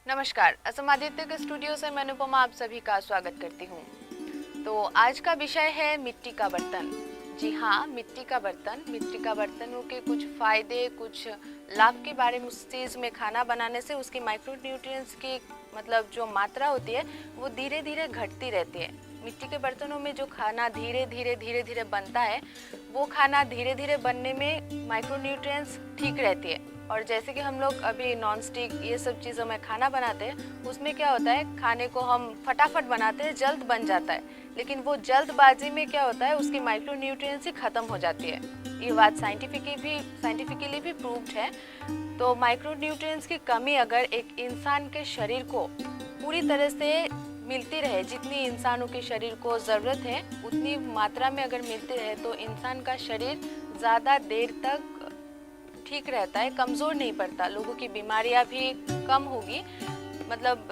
नमस्कार, असम आदित्य के स्टूडियो से मैं अनुपमा आप सभी का स्वागत करती हूँ। तो आज का विषय है मिट्टी का बर्तन। जी हाँ, मिट्टी का बर्तन, मिट्टी का बर्तनों के कुछ फायदे, कुछ लाभ के बारे में। उस चीज़ में खाना बनाने से उसकी माइक्रो न्यूट्रिएंट्स की मतलब जो मात्रा होती है वो धीरे धीरे घटती रहती है। मिट्टी के बर्तनों में जो खाना धीरे धीरे बनता है वो खाना धीरे धीरे बनने में माइक्रो न्यूट्रिएंट्स ठीक रहती है। और जैसे कि हम लोग अभी नॉन स्टिक ये सब चीज़ों में खाना बनाते हैं, उसमें क्या होता है, खाने को हम फटाफट बनाते हैं, जल्द बन जाता है, लेकिन वो जल्दबाजी में क्या होता है, उसकी माइक्रो न्यूट्रिएंट्स ही ख़त्म हो जाती है। ये बात साइंटिफिकली भी प्रूव्ड है। तो माइक्रो न्यूट्रिएंट्स की कमी अगर एक इंसान के शरीर को पूरी तरह से मिलती रहे, जितनी इंसानों के शरीर को ज़रूरत है उतनी मात्रा में अगर मिलती रहे, तो इंसान का शरीर ज़्यादा देर तक ठीक रहता है, कमज़ोर नहीं पड़ता, लोगों की बीमारियां भी कम होगी। मतलब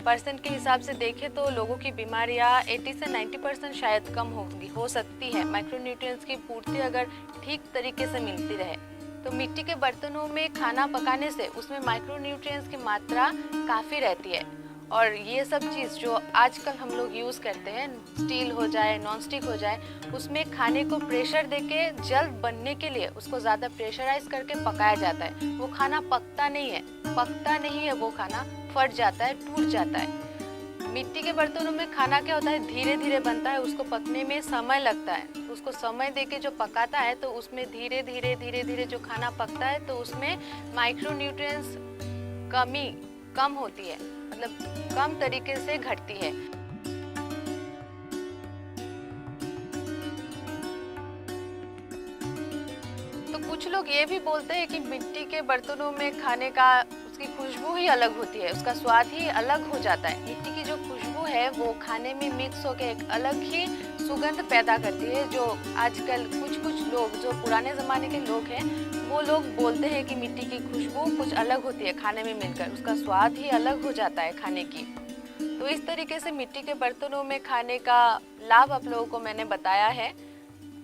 परसेंट के हिसाब से देखें तो लोगों की बीमारियां 80 से 90% शायद कम हो सकती है, माइक्रो न्यूट्रिएंट्स की पूर्ति अगर ठीक तरीके से मिलती रहे। तो मिट्टी के बर्तनों में खाना पकाने से उसमें माइक्रो न्यूट्रिएंट्स की मात्रा काफ़ी रहती है। और ये सब चीज़ जो आजकल हम लोग यूज़ करते हैं, स्टील हो जाए, नॉन स्टिक हो जाए, उसमें खाने को प्रेशर देके जल्द बनने के लिए उसको ज़्यादा प्रेशराइज करके पकाया जाता है। वो खाना पकता नहीं है, वो खाना फट जाता है, टूट जाता है। मिट्टी के बर्तनों में खाना क्या होता है, धीरे धीरे बनता है, उसको पकने में समय लगता है। उसको समय देके जो पकाता है तो उसमें धीरे धीरे जो खाना पकता है तो उसमें माइक्रो न्यूट्रिएंट्स कमी कम होती है, मतलब कम तरीके से घटती है। तो कुछ लोग ये भी बोलते हैं कि मिट्टी के बर्तनों में खाने का उसकी खुशबू ही अलग होती है, उसका स्वाद ही अलग हो जाता है। मिट्टी की जो खुशबू है वो खाने में मिक्स होकर एक अलग ही सुगंध पैदा करती है, जो आजकल कुछ लोग जो पुराने ज़माने के लोग हैं वो लोग बोलते हैं कि मिट्टी की खुशबू कुछ अलग होती है, खाने में मिलकर उसका स्वाद ही अलग हो जाता है खाने की। तो इस तरीके से मिट्टी के बर्तनों में खाने का लाभ आप लोगों को मैंने बताया है।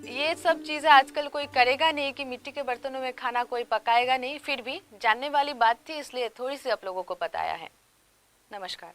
ये सब चीज़ें आजकल कोई करेगा नहीं कि मिट्टी के बर्तनों में खाना कोई पकाएगा नहीं, फिर भी जानने वाली बात थी इसलिए थोड़ी सी आप लोगों को बताया है। नमस्कार।